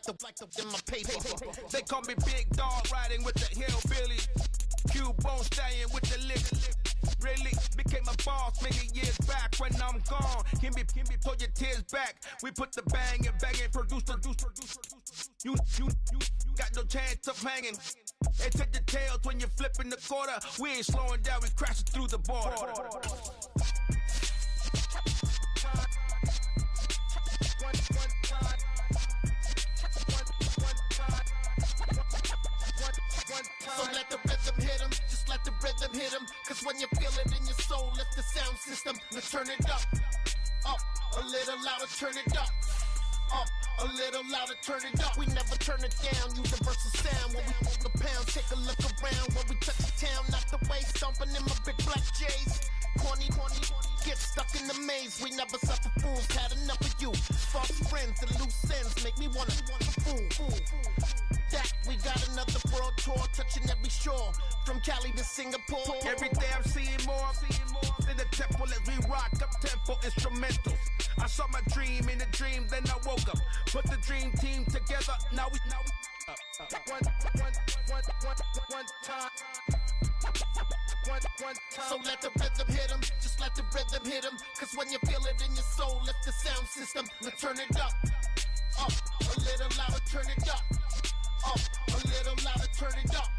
in my paper. They call me Big Dog, riding with the hillbilly. Q-Bone stallion with the lick. Really became a boss many years back. When I'm gone, can be pull your tears back. We put the bang and produce. You got no chance of hanging. They take the tails when you're flipping the quarter. We ain't slowing down, we crashing through the border. So let the rhythm hit him, just let the rhythm hit him. Cause when you feel it in your soul, lift the sound system. Let's turn it up, a little louder, turn it up. A little louder, turn it up. We never turn it down, universal sound. When we move the pound, take a look around. When we touch the town, not the way, stomping in my big black J's. Corny, get stuck in the maze. We never suffer fools, had enough of you. False friends and loose ends make me wanna fool. That we got another world tour, touching every shore, from Cali to Singapore. Every day I'm seeing more in the temple as we rock up tempo instrumentals. I saw my dream in a dream, then I woke up. Put the dream team together, now we one time. So let the rhythm hit him, just let the rhythm hit him. Cause when you feel it in your soul, lift the sound system. Let's turn it up, a little louder, turn it up. A little louder, turn it up.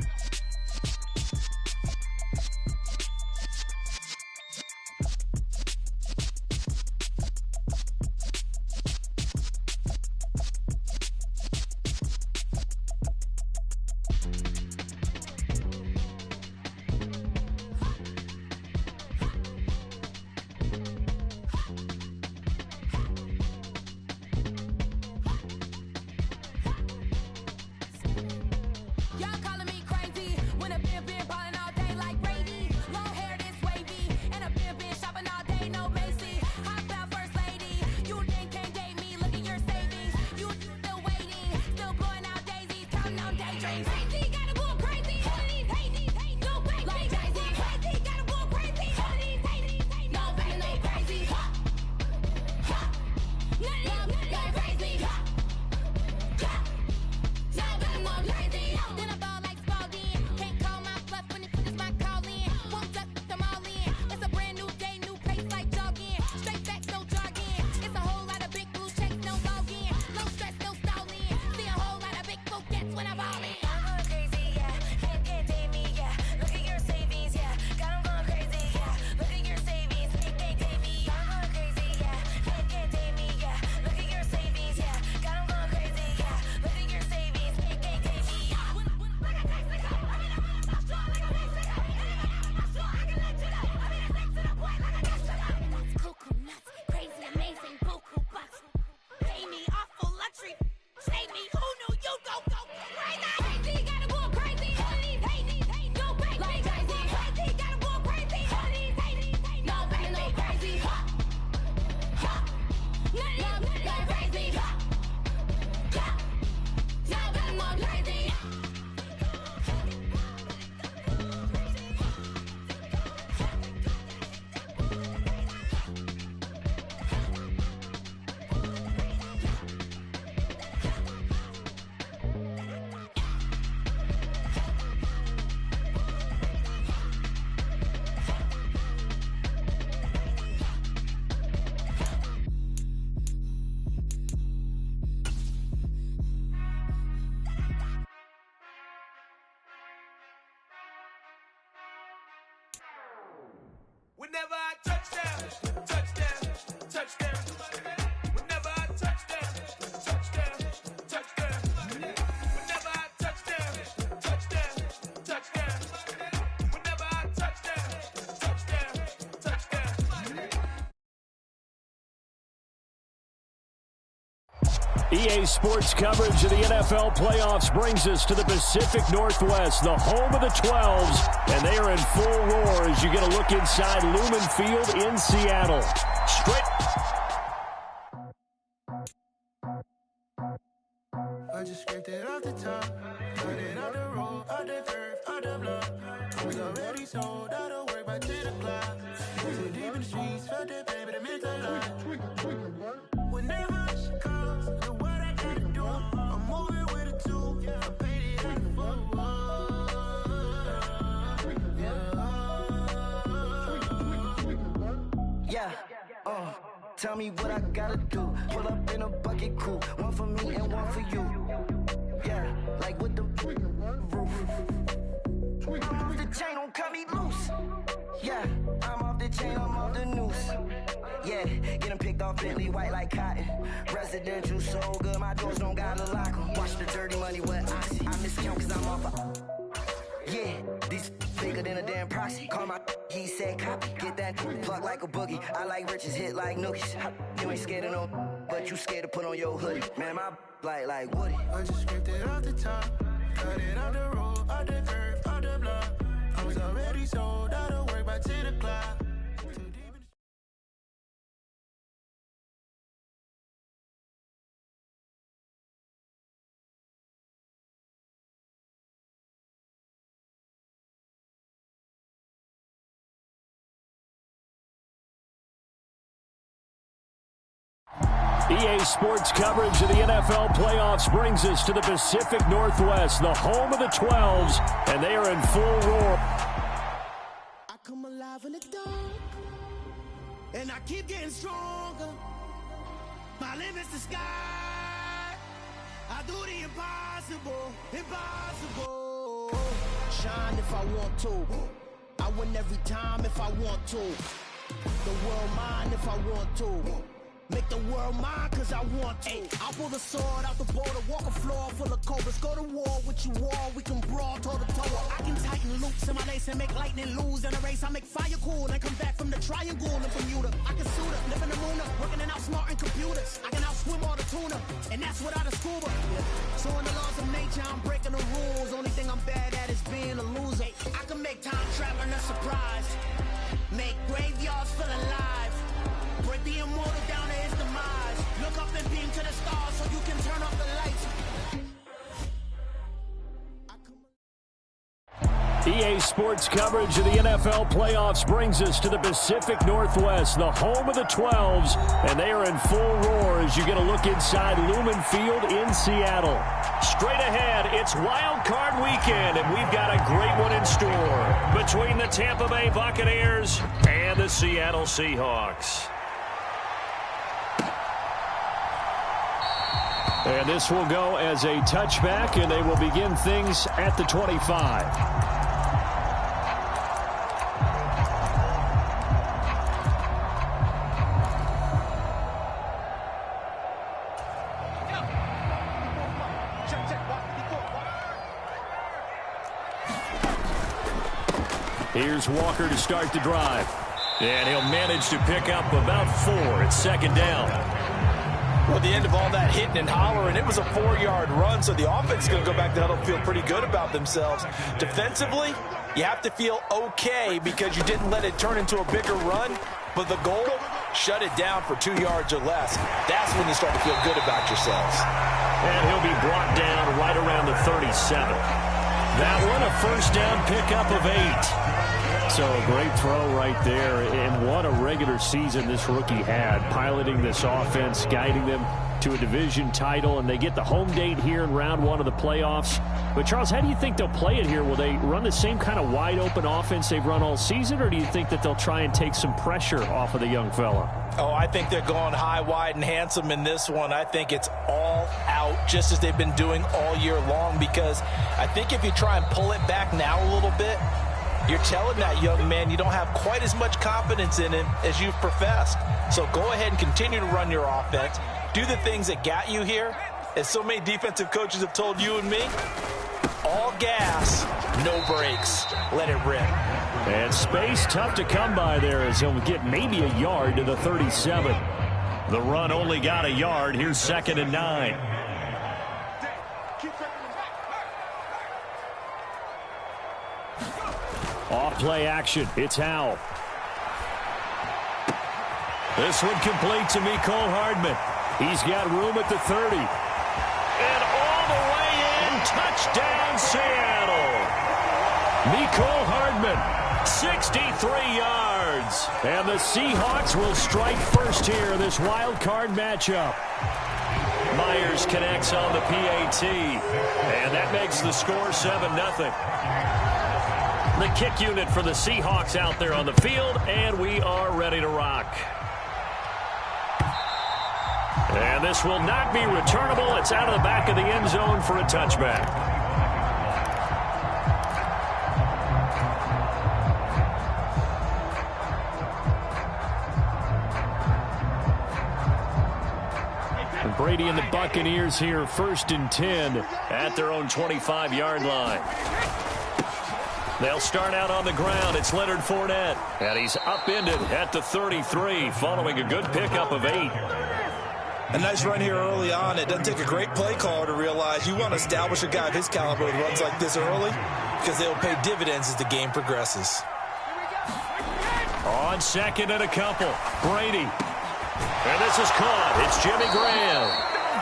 Whenever I touchdown, touchdown. Whenever I touchdown, touchdown. Whenever I touchdown. Whenever I touchdown. EA Sports coverage of the NFL playoffs brings us to the Pacific Northwest, the home of the 12s, and they are in full roar as you get a look inside Lumen Field in Seattle. I just scraped it off the top, cut it out the road, out the turf, out the block. We already sold out of work by 10 o'clock. So deep in the streets, felt that baby, that meant a lot. Whenever she calls, know what I gotta do. I'm moving. Tell me what I gotta do. Pull up in a bucket crew. One for me and one for you. Yeah, like with the roof. I'm off the chain, don't cut me loose. Yeah, I'm off the chain, I'm off the noose. Yeah, getting picked off Bentley white like cotton. Residential so good, my doors don't gotta lock 'em. Watch the dirty money, what I see. I miscount cause I'm off yeah, these bigger than a damn proxy. Call my he said copy. Get that plug like a boogie. I like riches, hit like nookies. You ain't scared of no, but you scared to put on your hoodie. Man, my like Woody. I just scraped it off the top. Cut it out the road, out the curve, out the block. I was already sold out of work by 10 o'clock. EA Sports coverage of the NFL playoffs brings us to the Pacific Northwest, the home of the 12s, and they are in full roar. I come alive in the dark, and I keep getting stronger. My limit's the sky. I do the impossible, impossible. Shine if I want to. I win every time if I want to. The world mine if I want to. Make the world mine cause I want to. I'll pull the sword out the border, walk a floor full of cobras. Go to war with you all, we can brawl toe to toe. I can tighten loops in my lace and make lightning lose in a race. I make fire cool and come back from the triangle in Bermuda. I can suit up, live in the moon up, working and outsmarting computers. I can outswim all the tuna, and that's without a scuba. So in the laws of nature, I'm breaking the rules. Only thing I'm bad at is being a loser. I can make time traveling a surprise. Make graveyards feel alive. Break the immortal down to his demise. Look up and beam to the stars so you can turn off the lights. EA Sports coverage of the NFL playoffs brings us to the Pacific Northwest, the home of the 12s, and they are in full roar as you get a look inside Lumen Field in Seattle. Straight ahead, it's Wildcard weekend, and we've got a great one in store between the Tampa Bay Buccaneers and the Seattle Seahawks. And this will go as a touchback, and they will begin things at the 25. Here's Walker to start the drive. And he'll manage to pick up about 4. It's second down. Well, at the end of all that hitting and hollering, it was a 4-yard run, so the offense is going to go back to huddle, feel pretty good about themselves. Defensively, you have to feel okay because you didn't let it turn into a bigger run, but the goal, shut it down for 2 yards or less. That's when you start to feel good about yourselves. And he'll be brought down right around the 37. That one, a first down pickup of 8. So a great throw right there, and what a regular season this rookie had, piloting this offense, guiding them to a division title, and they get the home date here in round 1 of the playoffs. But, Charles, how do you think they'll play it here? Will they run the same kind of wide-open offense they've run all season, or do you think that they'll try and take some pressure off of the young fella? Oh, I think they're going high, wide, and handsome in this one. I think it's all out, just as they've been doing all year long, because I think if you try and pull it back now a little bit, you're telling that young man you don't have quite as much confidence in him as you've professed. So go ahead and continue to run your offense. Do the things that got you here. As so many defensive coaches have told you and me, all gas, no brakes. Let it rip. And space tough to come by there as he'll get maybe a yard to the 37. The run only got a yard. Here's 2nd and 9. Off play action. It's Howell. This one complete to Mecole Hardman. He's got room at the 30. And all the way in. Touchdown, Seattle. Mecole Hardman, 63 yards. And the Seahawks will strike first here in this wild card matchup. Myers connects on the PAT. And that makes the score 7-0. The kick unit for the Seahawks out there on the field, and we are ready to rock. And this will not be returnable. It's out of the back of the end zone for a touchback. Brady and the Buccaneers here, 1st and 10 at their own 25-yard line. They'll start out on the ground. It's Leonard Fournette. And he's upended at the 33 following a good pickup of 8. A nice run here early on. It doesn't take a great play caller to realize you want to establish a guy of his caliber with runs like this early because they'll pay dividends as the game progresses. On 2nd and a couple, Brady. And this is caught. It's Jimmy Graham.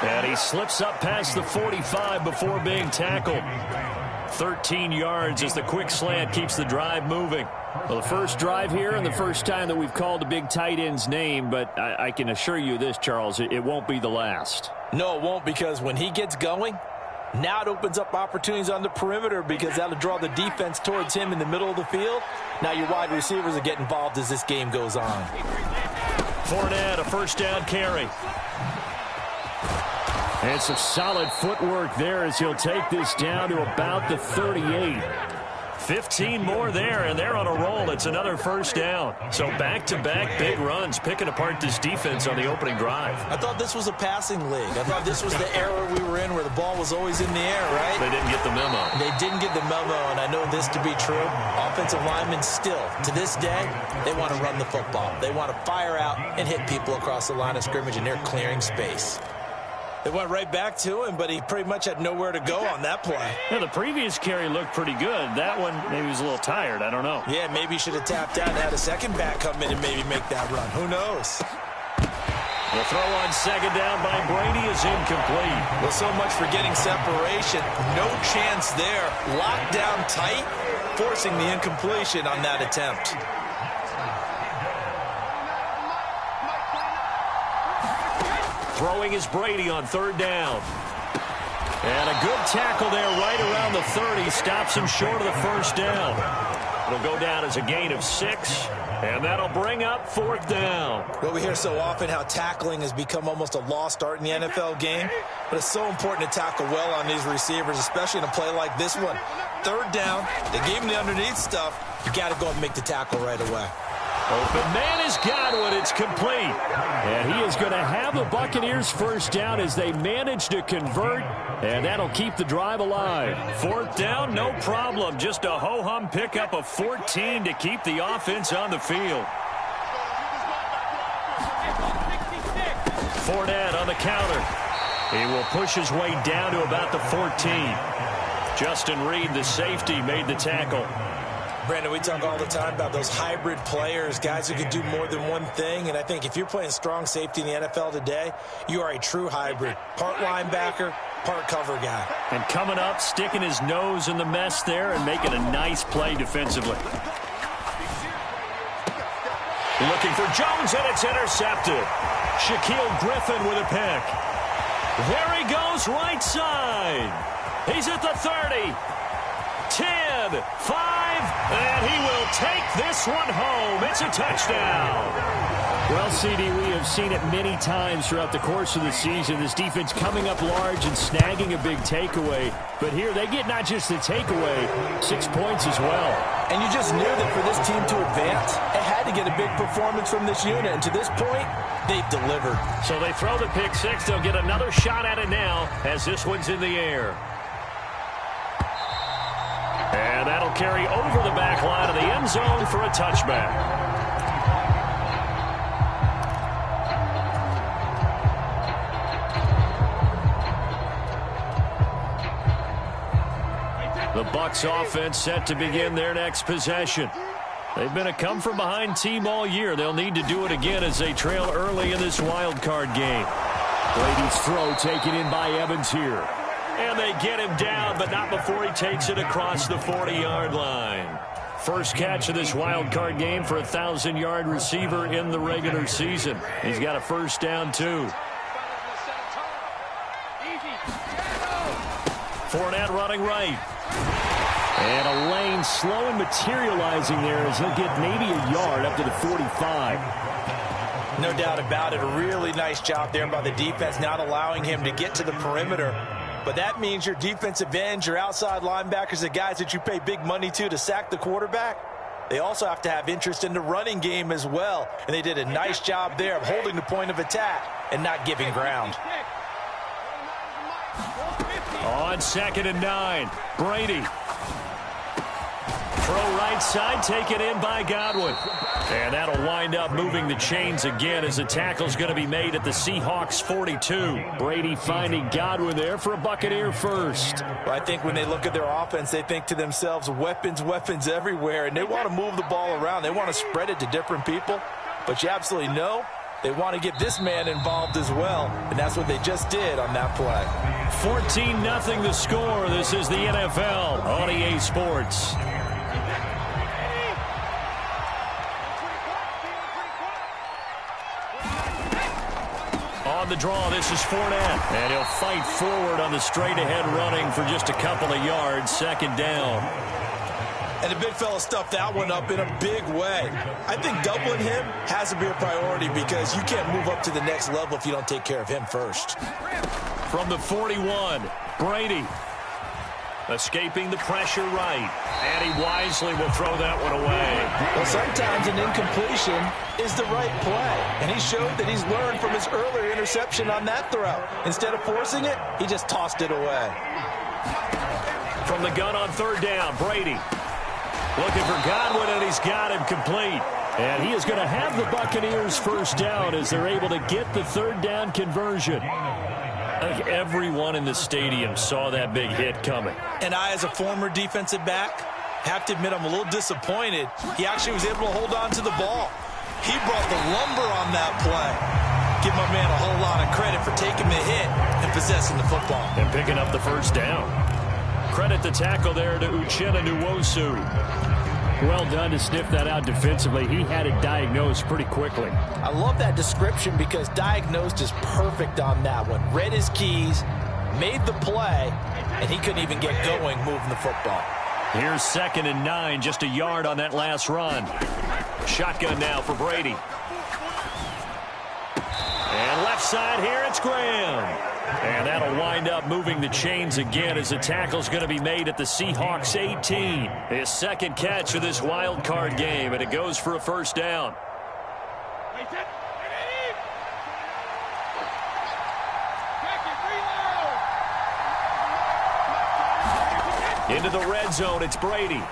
And he slips up past the 45 before being tackled. 13 yards as the quick slant keeps the drive moving. Well, the first drive here and the first time that we've called a big tight end's name, but I can assure you this, Charles, it won't be the last. No, it won't, because when he gets going, now it opens up opportunities on the perimeter because that'll draw the defense towards him in the middle of the field. Now your wide receivers will get involved as this game goes on. Fournette, a first down carry. And some solid footwork there as he'll take this down to about the 38. 15 more there, and they're on a roll. It's another first down. So back-to-back big runs, picking apart this defense on the opening drive. I thought this was a passing league. I thought this was the era we were in where the ball was always in the air, right? They didn't get the memo. They didn't get the memo, and I know this to be true. Offensive linemen still, to this day, they want to run the football. They want to fire out and hit people across the line of scrimmage, and they're clearing space. They went right back to him, but he pretty much had nowhere to go on that play. Yeah, the previous carry looked pretty good. That one, maybe he was a little tired. I don't know. Yeah, maybe he should have tapped out and had a second back come in and maybe make that run. Who knows? The throw on 2nd down by Brady is incomplete. Well, so much for getting separation. No chance there. Locked down tight, forcing the incompletion on that attempt. Throwing is Brady on 3rd down. And a good tackle there right around the 30. Stops him short of the first down. It'll go down as a gain of 6. And that'll bring up 4th down. Well, we hear so often how tackling has become almost a lost art in the NFL game. But it's so important to tackle well on these receivers, especially in a play like this one. 3rd down, they gave him the underneath stuff. You got to go and make the tackle right away. Open man has got one. It's complete. And he is going to have the Buccaneers first down as they manage to convert. And that'll keep the drive alive. 4th down, no problem. Just a ho-hum pickup of 14 to keep the offense on the field. Fournette on the counter. He will push his way down to about the 14. Justin Reed, the safety, made the tackle. Brandon, we talk all the time about those hybrid players, guys who can do more than one thing. And I think if you're playing strong safety in the NFL today, you are a true hybrid. Part linebacker, part cover guy. And coming up, sticking his nose in the mess there and making a nice play defensively. Looking for Jones, and it's intercepted. Shaquille Griffin with a pick. There he goes, right side. He's at the 30. 10, 5, and he will take this one home. It's a touchdown. Well, CD, we have seen it many times throughout the course of the season. This defense coming up large and snagging a big takeaway. But here they get not just the takeaway, 6 points as well. And you just knew that for this team to advance, it had to get a big performance from this unit. And to this point, they've delivered. So they throw the pick six. They'll get another shot at it now as this one's in the air. And that'll carry over the back line of the end zone for a touchback. The Bucs offense set to begin their next possession. They've been a come-from-behind team all year. They'll need to do it again as they trail early in this wild card game. Brady's throw taken in by Evans here. And they get him down, but not before he takes it across the 40-yard line. First catch of this wild card game for a 1,000-yard receiver in the regular season. He's got a first down, too. Fournette running right. And a lane slow and materializing there as he'll get maybe a yard up to the 45. No doubt about it. A really nice job there by the defense, not allowing him to get to the perimeter. But that means your defensive ends, your outside linebackers, the guys that you pay big money to sack the quarterback, they also have to have interest in the running game as well. And they did a nice job there of holding the point of attack and not giving ground. On 2nd and 9, Brady. Throw right side, taken in by Godwin. And that'll wind up moving the chains again as the tackle's going to be made at the Seahawks 42. Brady finding Godwin there for a Buccaneer first. Well, I think when they look at their offense, they think to themselves, weapons, weapons everywhere. And they want to move the ball around. They want to spread it to different people. But you absolutely know they want to get this man involved as well. And that's what they just did on that play. 14-0 the score. This is the NFL on EA Sports. On the draw, this is Fournette. And he'll fight forward on the straight-ahead running for just a couple of yards. 2nd down. And the big fella stuffed that one up in a big way. I think doubling him has to be a priority because you can't move up to the next level if you don't take care of him first. From the 41, Brady. Escaping the pressure right. And he wisely will throw that one away. Well, sometimes an incompletion is the right play. And he showed that he's learned from his earlier interception on that throw. Instead of forcing it, he just tossed it away. From the gun on 3rd down, Brady. Looking for Godwin, and he's got him complete. And he is going to have the Buccaneers first down as they're able to get the 3rd down conversion. I think everyone in the stadium saw that big hit coming. And I, as a former defensive back, have to admit I'm a little disappointed. He actually was able to hold on to the ball. He brought the lumber on that play. Give my man a whole lot of credit for taking the hit and possessing the football. And picking up the first down. Credit the tackle there to Uchenna Nwosu. Well done to sniff that out defensively. He had it diagnosed pretty quickly. I love that description because diagnosed is perfect on that one. Read his keys, made the play, and he couldn't even get going moving the football. Here's 2nd and 9, just a yard on that last run. Shotgun now for Brady. And left side here, it's Graham. And that'll wind up moving the chains again as the tackle's going to be made at the Seahawks 18. His 2nd catch of this wild card game, and it goes for a first down. Into the red zone, it's Brady.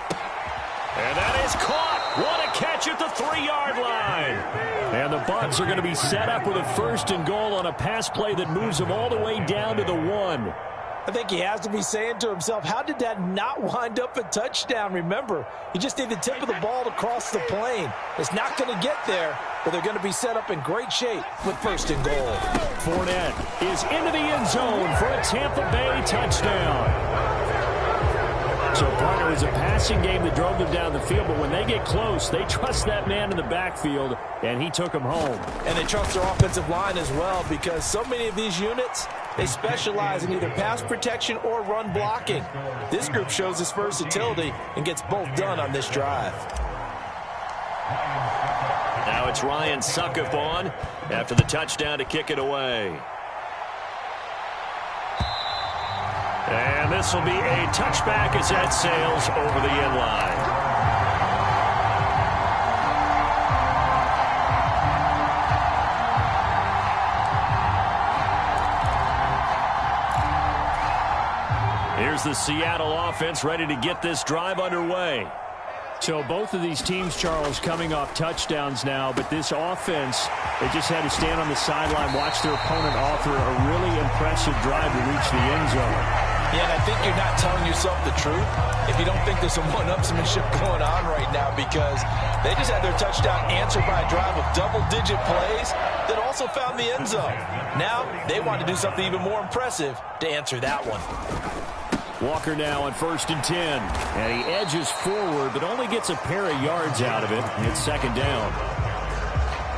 And that is caught. What a catch at the 3-yard line. And the Bucs are going to be set up with a 1st and goal on a pass play that moves them all the way down to the 1. I think he has to be saying to himself, how did that not wind up a touchdown? Remember, he just need the tip of the ball to cross the plane. It's not going to get there, but they're going to be set up in great shape with 1st and goal. Fournette is into the end zone for a Tampa Bay touchdown. So, partner, it was a passing game that drove them down the field, but when they get close, they trust that man in the backfield, and he took them home. And they trust their offensive line as well because so many of these units, they specialize in either pass protection or run blocking. This group shows its versatility and gets both done on this drive. Now it's Ryan Suckup on after the touchdown to kick it away. And this will be a touchback as that sails over the end line. Here's the Seattle offense ready to get this drive underway. So both of these teams, Charles, coming off touchdowns now, but this offense, they just had to stand on the sideline, watch their opponent offer a really impressive drive to reach the end zone. Yeah, and I think you're not telling yourself the truth if you don't think there's some one-upsmanship going on right now because they just had their touchdown answered by a drive of double-digit plays that also found the end zone. Now they want to do something even more impressive to answer that one. Walker now on 1st and 10. And he edges forward, but only gets a pair of yards out of it. It's 2nd down.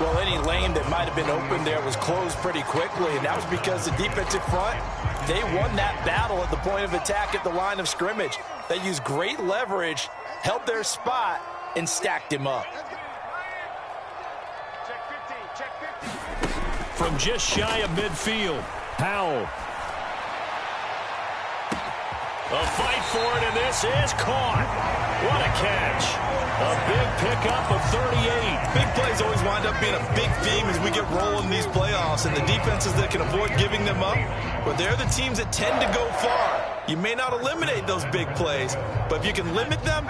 Well, any lane that might have been open there was closed pretty quickly, and that was because the defensive front, they won that battle at the point of attack at the line of scrimmage. They used great leverage, held their spot, and stacked him up. Check 15, check 15. from just shy of midfield. Howell. A fight for it, and this is caught. What a catch. A big pickup of 38. Big plays always wind up being a big theme as we get rolling in these playoffs, and the defenses that can avoid giving them up, well, they're the teams that tend to go far. You may not eliminate those big plays, but if you can limit them,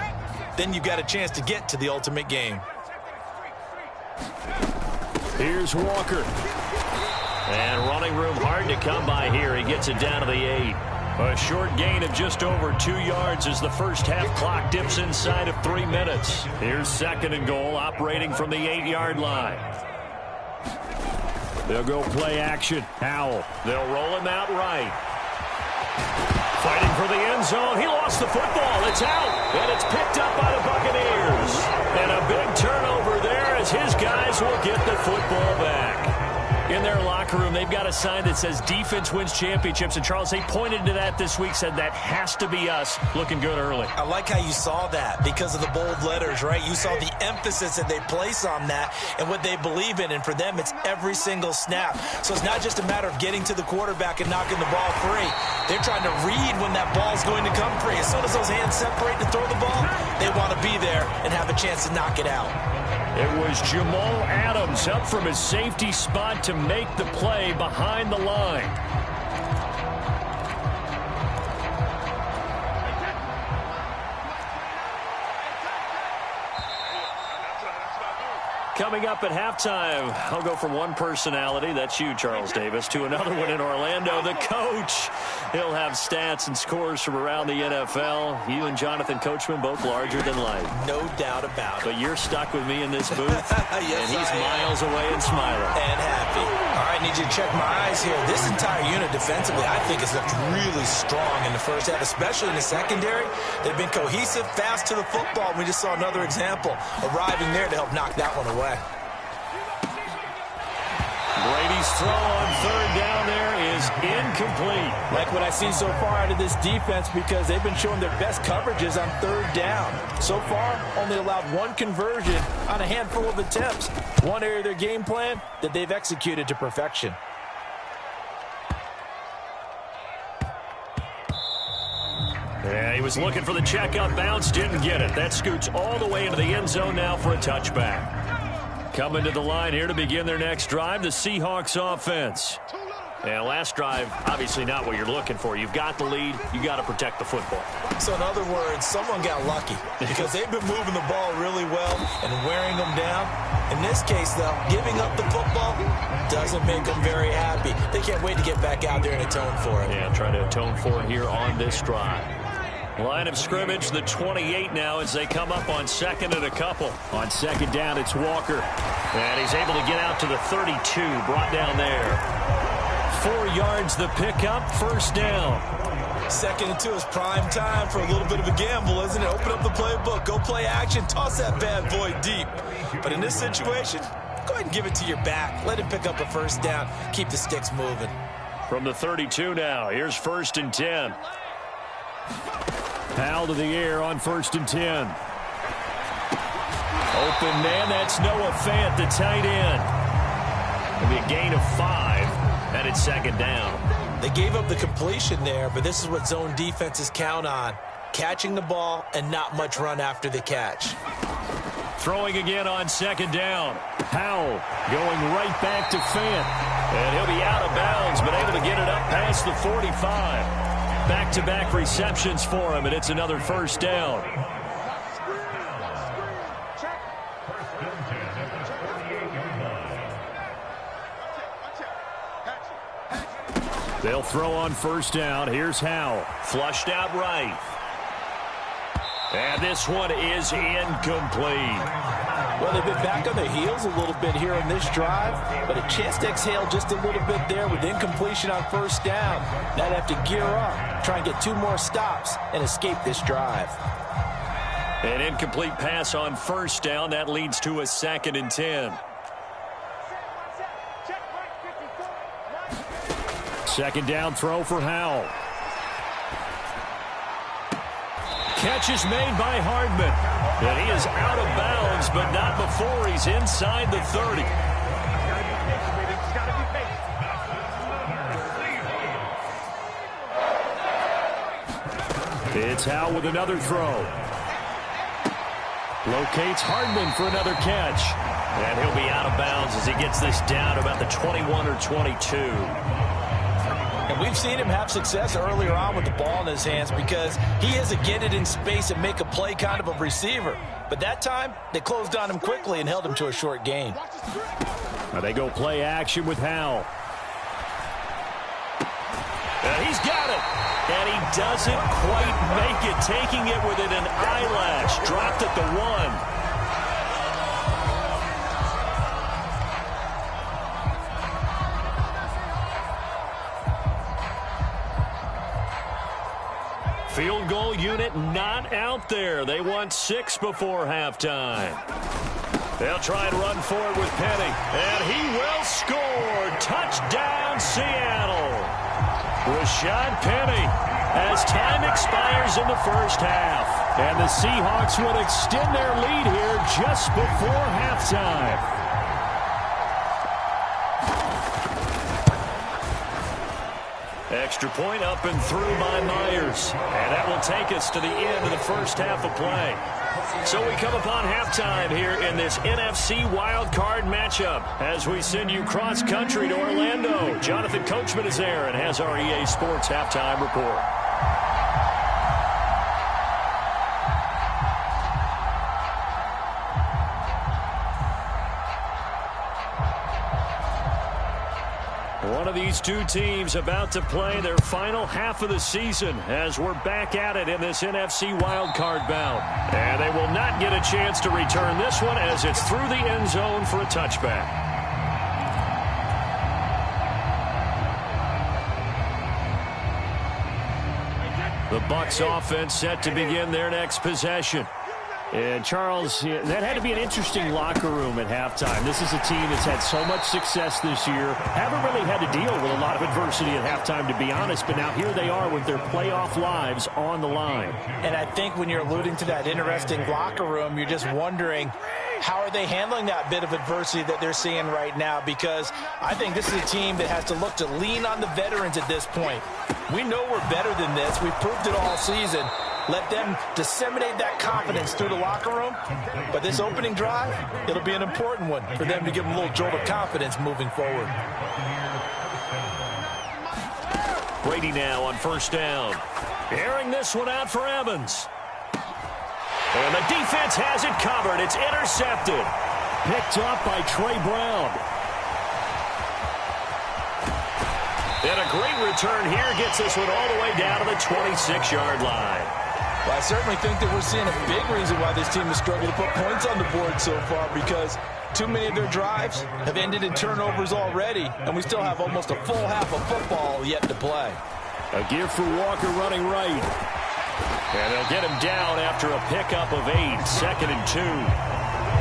then you've got a chance to get to the ultimate game. Here's Walker. And running room hard to come by here. He gets it down to the 8. A short gain of just over 2 yards as the first half clock dips inside of 3 minutes. Here's 2nd and goal, operating from the 8-yard line. They'll go play action. Howell. They'll roll him out right. Fighting for the end zone. He lost the football. It's out. And it's picked up by the Buccaneers. And a big turnover there as his guys will get the football back. In their locker room, they've got a sign that says defense wins championships. And, Charles, they pointed to that this week, said that has to be us. Looking good early. I like how you saw that because of the bold letters, right? You saw the emphasis that they place on that and what they believe in. And for them, it's every single snap. So it's not just a matter of getting to the quarterback and knocking the ball free. They're trying to read when that ball's going to come free. As soon as those hands separate to throw the ball, they want to be there and have a chance to knock it out. It was Jamal Adams up from his safety spot to make the play behind the line. Coming up at halftime, I'll go from one personality, that's you, Charles Davis, to another one in Orlando, the coach. He'll have stats and scores from around the NFL. You and Jonathan Coachman, both larger than life. No doubt about it. But you're stuck with me in this booth, yes, and he's miles away and smiling. And happy. All right, need you to check my eyes here. This entire unit defensively, I think, has looked really strong in the first half, especially in the secondary. They've been cohesive, fast to the football. We just saw another example arriving there to help knock that one away. Brady's throw on 3rd down there is incomplete. Like what I've seen so far out of this defense because they've been showing their best coverages on 3rd down. So far, only allowed 1 conversion on a handful of attempts. One area of their game plan that they've executed to perfection. Yeah, he was looking for the checkout bounce, didn't get it. That scoots all the way into the end zone now for a touchback. Coming to the line here to begin their next drive, the Seahawks offense. And last drive, obviously not what you're looking for. You've got the lead. You got to protect the football. So in other words, someone got lucky because they've been moving the ball really well and wearing them down. In this case, though, giving up the football doesn't make them very happy. They can't wait to get back out there and atone for it. Yeah, trying to atone for it here on this drive. Line of scrimmage, the 28 now as they come up on 2nd and a couple. On 2nd down, it's Walker. And he's able to get out to the 32, brought down there. 4 yards the pickup, 1st down. 2nd and 2 is prime time for a little bit of a gamble, isn't it? Open up the playbook, go play action, toss that bad boy deep. But in this situation, go ahead and give it to your back. Let him pick up a 1st down, keep the sticks moving. From the 32 now, here's 1st and 10. Howell to the air on 1st and 10. Open man, that's Noah Fant, the tight end. It'll be a gain of 5, and it's 2nd down. They gave up the completion there, but this is what zone defenses count on. Catching the ball and not much run after the catch. Throwing again on 2nd down. Howell going right back to Fant. And he'll be out of bounds, but able to get it up past the 45. Back-to-back receptions for him, and it's another 1st down. They'll throw on 1st down. Here's Howell. Flushed out right. And this one is incomplete. Well, they've been back on their heels a little bit here on this drive, but a chance to exhale just a little bit there with incompletion on 1st down. Now they have to gear up, try and get 2 more stops, and escape this drive. An incomplete pass on 1st down. That leads to a 2nd and 10. 2nd down throw for Howell. Catch is made by Hardman. And he is out of bounds, but not before he's inside the 30. It's Howe with another throw. Locates Hardman for another catch. And he'll be out of bounds as he gets this down to about the 21 or 22. And we've seen him have success earlier on with the ball in his hands because he is a get it in space and make a play kind of a receiver. But that time, they closed on him quickly and held him to a short gain. Now they go play action with Howe. And he's got it. And he doesn't quite make it, taking it within an eyelash. Dropped at the 1. Field goal unit not out there. They want 6 before halftime. They'll try and run forward with Penny. And he will score. Touchdown, Seattle. Rashad Penny as time expires in the first half. And the Seahawks would extend their lead here just before halftime. Extra point up and through by Myers. And that will take us to the end of the first half of play. So we come upon halftime here in this NFC Wildcard matchup as we send you cross-country to Orlando. Jonathan Coachman is there and has our EA Sports halftime report. One of these two teams about to play their final half of the season as we're back at it in this NFC wildcard bout. And they will not get a chance to return this one as it's through the end zone for a touchback. The Bucs offense set to begin their next possession. And, Charles, that had to be an interesting locker room at halftime. This is a team that's had so much success this year. Haven't really had to deal with a lot of adversity at halftime, to be honest. But now here they are with their playoff lives on the line. And I think when you're alluding to that interesting locker room, you're just wondering, how are they handling that bit of adversity that they're seeing right now? Because I think this is a team that has to look to lean on the veterans at this point. We know we're better than this. We've proved it all season. Let them disseminate that confidence through the locker room. But this opening drive, it'll be an important one for them to give them a little jolt of confidence moving forward. Brady now on first down. Airing this one out for Evans. And the defense has it covered. It's intercepted. Picked up by Trey Brown. And a great return here gets this one all the way down to the 26-yard line. Well, I certainly think that we're seeing a big reason why this team has struggled to put points on the board so far, because too many of their drives have ended in turnovers already, and we still have almost a full half of football yet to play. A give for Walker running right. And they'll get him down after a pickup of 8, 2nd and 2.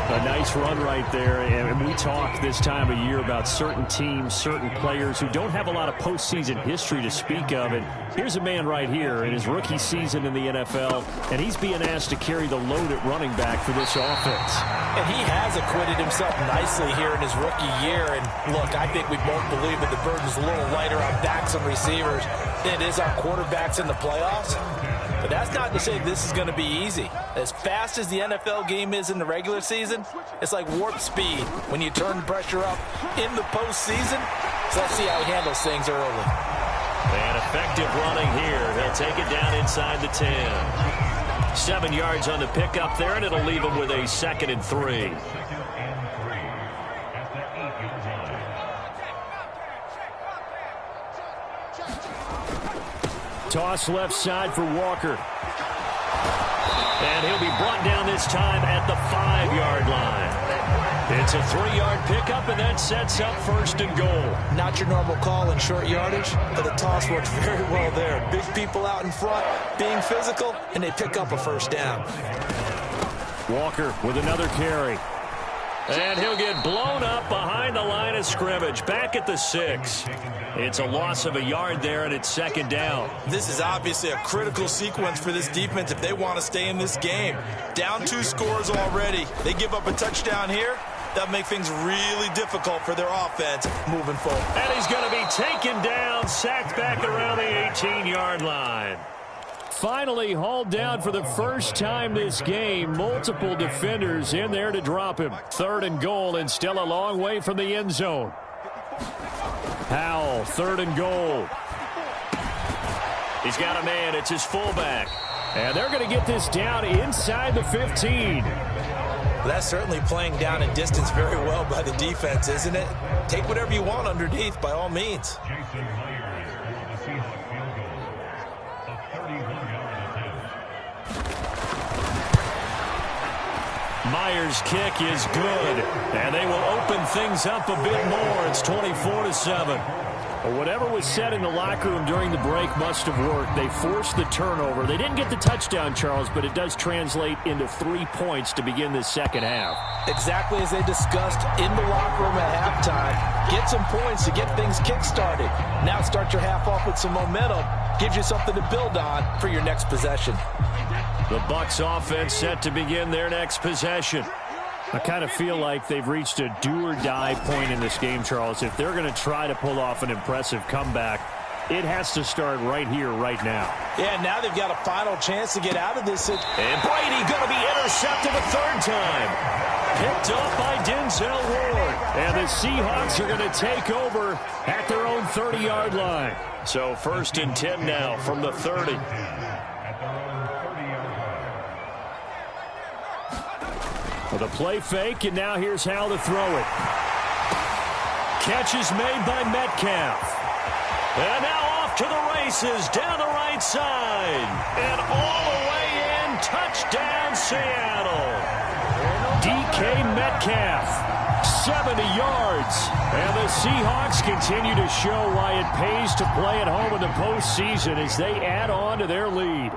A nice run right there, and we talk this time of year about certain teams, certain players who don't have a lot of postseason history to speak of, and here's a man right here in his rookie season in the NFL, and he's being asked to carry the load at running back for this offense. And he has acquitted himself nicely here in his rookie year, and look, I think we both believe that the burden's a little lighter on backs and receivers than it is on quarterbacks in the playoffs. But that's not to say this is going to be easy. As fast as the NFL game is in the regular season, it's like warp speed when you turn the pressure up in the postseason. So let's see how he handles things early. And effective running here. He'll take it down inside the 10. 7 yards on the pickup there, and it'll leave him with a 2nd and 3. Toss left side for Walker. And he'll be brought down this time at the 5-yard line. It's a 3-yard pickup, and that sets up 1st and goal. Not your normal call in short yardage, but the toss works very well there. Big people out in front, being physical, and they pick up a 1st down. Walker with another carry. And he'll get blown up behind the line of scrimmage. Back at the 6. It's a loss of a yard there, and it's 2nd down. This is obviously a critical sequence for this defense if they want to stay in this game. Down 2 scores already. They give up a touchdown here. That'll make things really difficult for their offense moving forward. And he's going to be taken down, sacked back around the 18-yard line. Finally hauled down for the first time this game. Multiple defenders in there to drop him. 3rd and goal, and still a long way from the end zone. Howell, 3rd and goal. He's got a man. It's his fullback. And they're going to get this down inside the 15. That's certainly playing down in distance very well by the defense, isn't it? Take whatever you want underneath, by all means. Myers' kick is good, and they will open things up a bit more. It's 24-7. Well, whatever was said in the locker room during the break must have worked. They forced the turnover. They didn't get the touchdown, Charles, but it does translate into 3 points to begin this second half. Exactly as they discussed in the locker room at halftime. Get some points to get things kick-started. Now start your half off with some momentum. Gives you something to build on for your next possession. The Bucs offense set to begin their next possession. I kind of feel like they've reached a do-or-die point in this game, Charles. If they're going to try to pull off an impressive comeback, it has to start right here, right now. Yeah, now they've got a final chance to get out of this. And Brady going to be intercepted a 3rd time. Picked up by Denzel Ward. And the Seahawks are going to take over at their own 30-yard line. So 1st and 10 now from the 30. The play fake, and now here's how to throw it. Catch is made by Metcalf. And now off to the races, down the right side. And all the way in, touchdown Seattle. DK Metcalf, 70 yards. And the Seahawks continue to show why it pays to play at home in the postseason as they add on to their lead.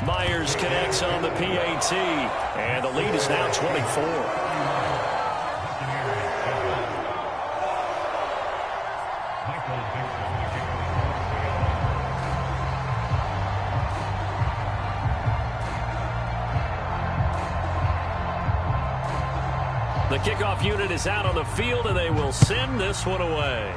Myers connects on the PAT, and the lead is now 24. The kickoff unit is out on the field, and they will send this one away.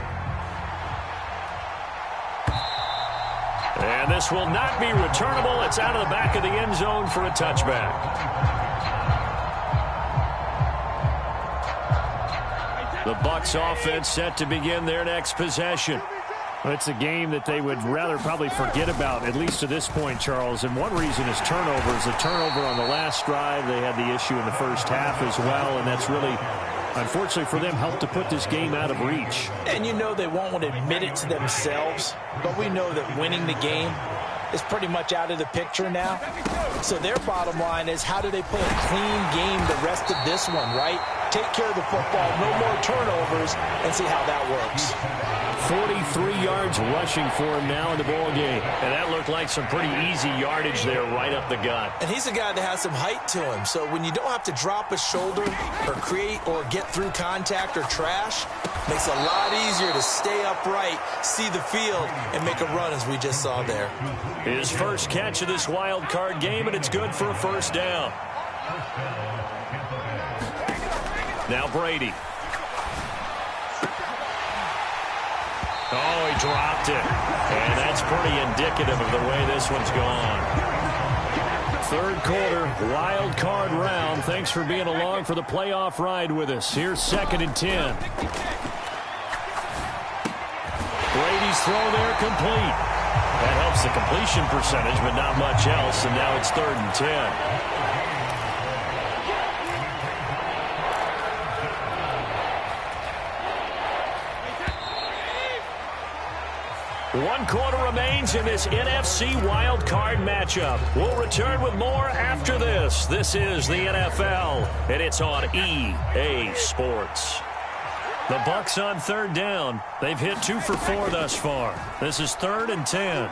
And this will not be returnable. It's out of the back of the end zone for a touchback. The Bucs offense set to begin their next possession. Well, it's a game that they would rather probably forget about, at least to this point, Charles. And one reason is turnovers. A turnover on the last drive. They had the issue in the first half as well, and that's really, unfortunately for them, helped to put this game out of reach. And you know they won't want to admit it to themselves, but we know that winning the game is pretty much out of the picture now. So their bottom line is, how do they play a clean game the rest of this one, right? Take care of the football, no more turnovers, and see how that works. 43 yards rushing for him now in the ball game. And that looked like some pretty easy yardage there right up the gut. And he's a guy that has some height to him. So when you don't have to drop a shoulder or create or get through contact or trash, makes it a lot easier to stay upright, see the field, and make a run as we just saw there. His first catch of this wild card game, and it's good for a first down. Now Brady. Oh, he dropped it. And that's pretty indicative of the way this one's gone. Third quarter, wild card round. Thanks for being along for the playoff ride with us. Here's 2nd and 10. Brady's throw there complete. That helps the completion percentage, but not much else. And now it's 3rd and 10. One quarter remains in this NFC Wild Card matchup. We'll return with more after this. This is the NFL, and it's on EA Sports. The Bucs on 3rd down. They've hit 2 for 4 thus far. This is 3rd and 10.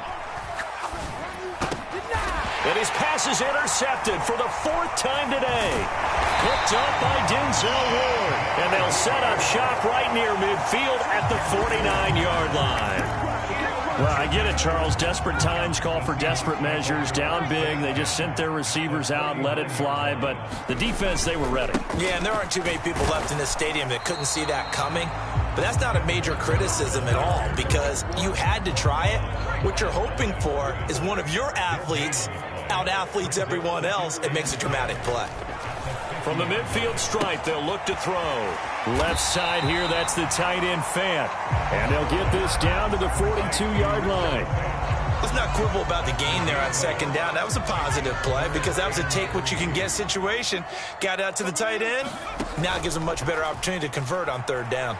And his pass is intercepted for the 4th time today. Picked up by Denzel Ward. And they'll set up shop right near midfield at the 49-yard line. Well, I get it, Charles. Desperate times call for desperate measures. Down big. They just sent their receivers out and let it fly. But the defense, they were ready. Yeah, and there aren't too many people left in this stadium that couldn't see that coming. But that's not a major criticism at all because you had to try it. What you're hoping for is one of your athletes out-athletes everyone else. It makes a dramatic play. From the midfield stripe, they'll look to throw. Left side here, that's the tight end Fant. And they'll get this down to the 42-yard line. Let's not quibble about the gain there on second down. That was a positive play because that was a take-what-you-can-get situation. Got out to the tight end. Now it gives them a much better opportunity to convert on third down.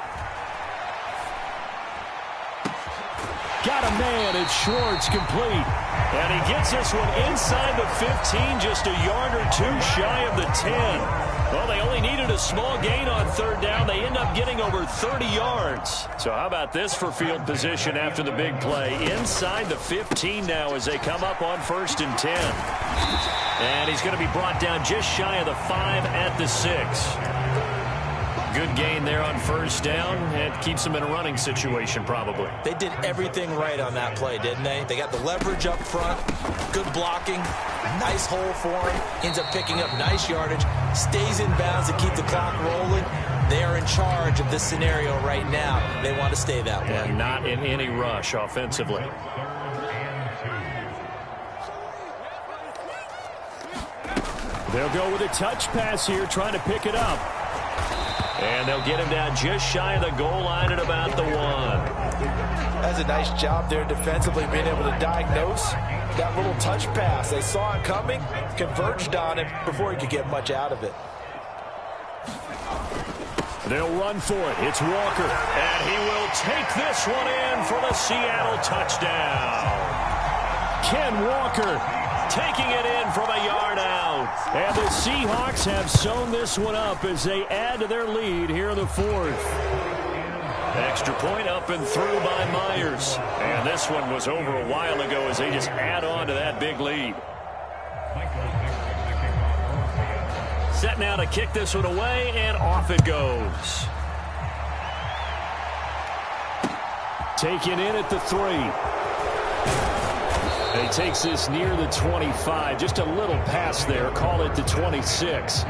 Got a man, it's Schwartz, complete. And he gets this one inside the 15, just a yard or two shy of the 10. Well, they only needed a small gain on third down. They end up getting over 30 yards. So how about this for field position after the big play? Inside the 15 now as they come up on 1st and 10. And he's going to be brought down just shy of the 5 at the 6. Good gain there on 1st down. It keeps them in a running situation probably. They did everything right on that play, didn't they? They got the leverage up front, good blocking, nice hole for him, ends up picking up nice yardage, stays in bounds to keep the clock rolling. They are in charge of this scenario right now. They want to stay that way. And not in any rush offensively. They'll go with a touch pass here, trying to pick it up. And they'll get him down just shy of the goal line at about the 1. That's a nice job there defensively, being able to diagnose that little touch pass. They saw it coming, converged on it before he could get much out of it. They'll run for it. It's Walker. And he will take this one in for the Seattle touchdown. Ken Walker taking it in from a yard out. And the Seahawks have sewn this one up as they add to their lead here in the 4th. Extra point up and through by Myers. And this one was over a while ago as they just add on to that big lead. Set now to kick this one away, and off it goes. Taken in at the 3. He takes this near the 25. Just a little pass there. Call it the 26.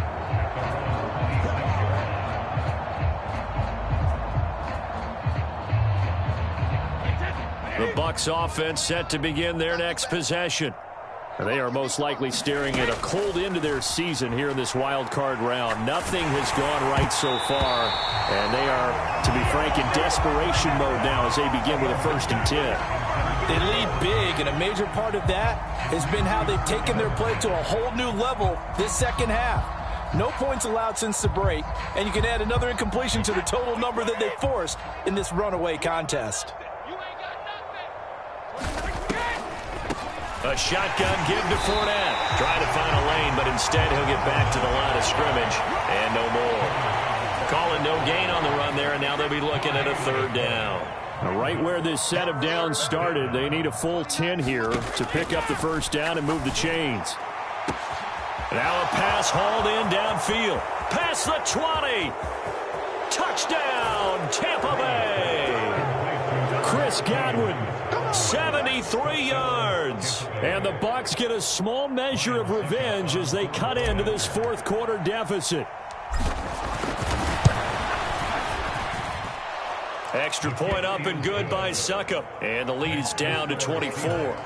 The Bucs offense set to begin their next possession. They are most likely staring at a cold end to their season here in this wild card round. Nothing has gone right so far, and they are, to be frank, in desperation mode now as they begin with a 1st and 10. They lead big, and a major part of that has been how they've taken their play to a whole new level this second half. No points allowed since the break, and you can add another incompletion to the total number that they forced in this runaway contest. A shotgun give to Fournette. Trying to find a lane, but instead he'll get back to the line of scrimmage, and no more. Calling no gain on the run there, and now they'll be looking at a 3rd down. Right where this set of downs started, they need a full 10 here to pick up the 1st down and move the chains. Now a pass hauled in downfield. Past the 20. Touchdown, Tampa Bay. Chris Godwin, 73 yards. And the Bucs get a small measure of revenge as they cut into this 4th quarter deficit. Extra point up and good by Succop. And the lead is down to 24.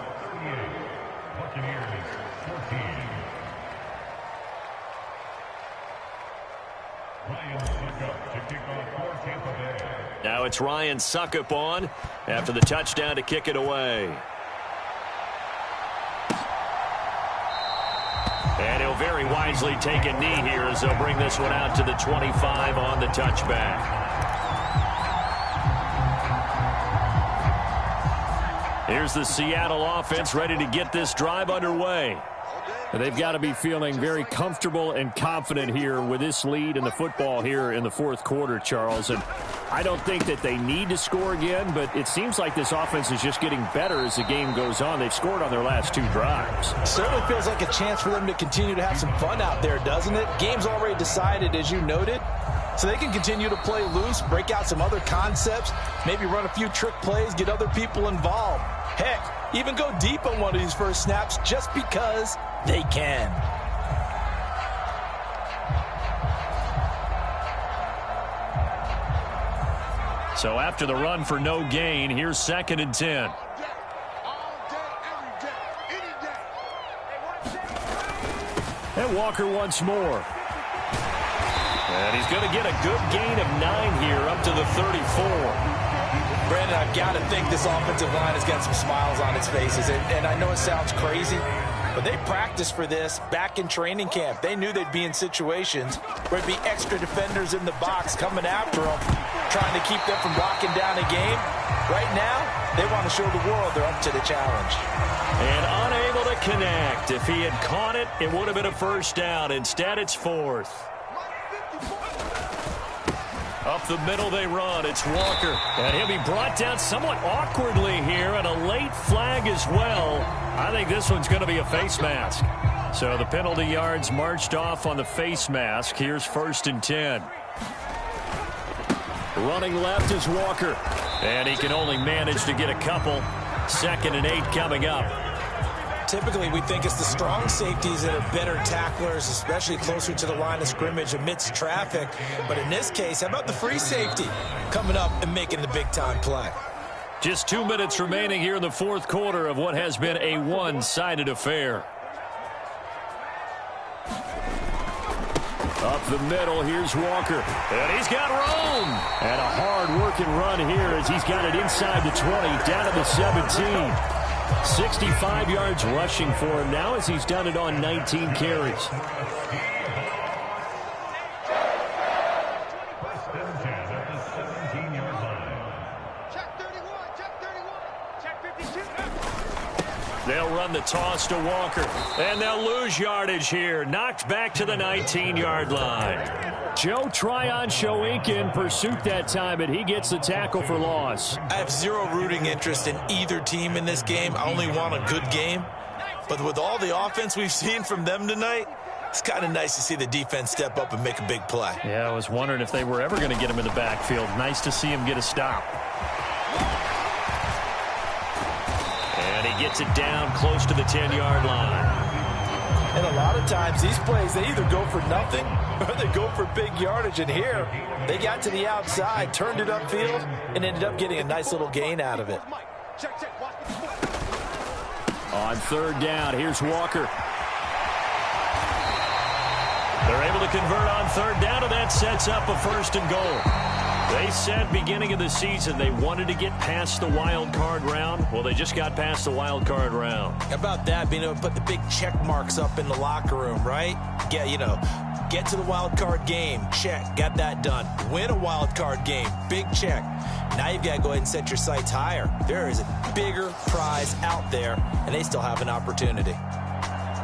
Now it's Ryan Succop on after the touchdown to kick it away. And he'll very wisely take a knee here as they'll bring this one out to the 25 on the touchback. Here's the Seattle offense ready to get this drive underway. They've got to be feeling very comfortable and confident here with this lead in the football here in the 4th quarter, Charles. And I don't think that they need to score again, but it seems like this offense is just getting better as the game goes on. They've scored on their last 2 drives. Certainly feels like a chance for them to continue to have some fun out there, doesn't it? Game's already decided, as you noted. so they can continue to play loose, break out some other concepts, maybe run a few trick plays, get other people involved. Heck, even go deep on one of these first snaps just because they can. So after the run for no gain, here's 2nd and 10. And Walker once more. And he's going to get a good gain of 9 here up to the 34. Brandon, I've got to think this offensive line has got some smiles on its faces. And I know it sounds crazy, but they practiced for this back in training camp. They knew they'd be in situations where there'd be extra defenders in the box coming after them, trying to keep them from locking down a game. Right now, they want to show the world they're up to the challenge. And unable to connect. If he had caught it, it would have been a first down. Instead, it's 4th. Up the middle they run. It's Walker. And he'll be brought down somewhat awkwardly here, and a late flag as well. I think this one's going to be a face mask. So the penalty yards marched off on the face mask. Here's 1st and 10. Running left is Walker. And he can only manage to get a couple. 2nd and 8 coming up. Typically, we think it's the strong safeties that are better tacklers, especially closer to the line of scrimmage amidst traffic. But in this case, how about the free safety coming up and making the big-time play? Just 2 minutes remaining here in the 4th quarter of what has been a one-sided affair. Up the middle, here's Walker. And he's got room. And a hard-working run here as he's got it inside the 20, down to the 17. 65 yards rushing for him now as he's done it on 19 carries. They'll run the toss to Walker, and they'll lose yardage here. Knocked back to the 19-yard line. Joe Tryon Shoink in pursuit that time, and he gets the tackle for loss. I have zero rooting interest in either team in this game. I only want a good game. But with all the offense we've seen from them tonight, it's kind of nice to see the defense step up and make a big play. Yeah, I was wondering if they were ever going to get him in the backfield. Nice to see him get a stop. And he gets it down close to the 10-yard line. And a lot of times these plays, they either go for nothing or they go for big yardage. And here, they got to the outside, turned it upfield, and ended up getting a nice little gain out of it. On 3rd down, here's Walker. They're able to convert on 3rd down, and that sets up a 1st and goal. They said beginning of the season they wanted to get past the wild card round. Well, they just got past the wild card round. How about that, being able to put the big check marks up in the locker room, right? Get to the wild card game, check, got that done. Win a wild card game, big check. Now you've got to go ahead and set your sights higher. There is a bigger prize out there, and they still have an opportunity.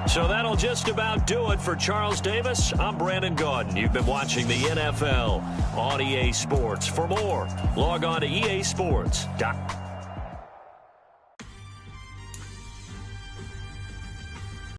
So that'll just about do it for Charles Davis. I'm Brandon Gaudin. You've been watching the NFL on EA Sports. For more, log on to easports.com.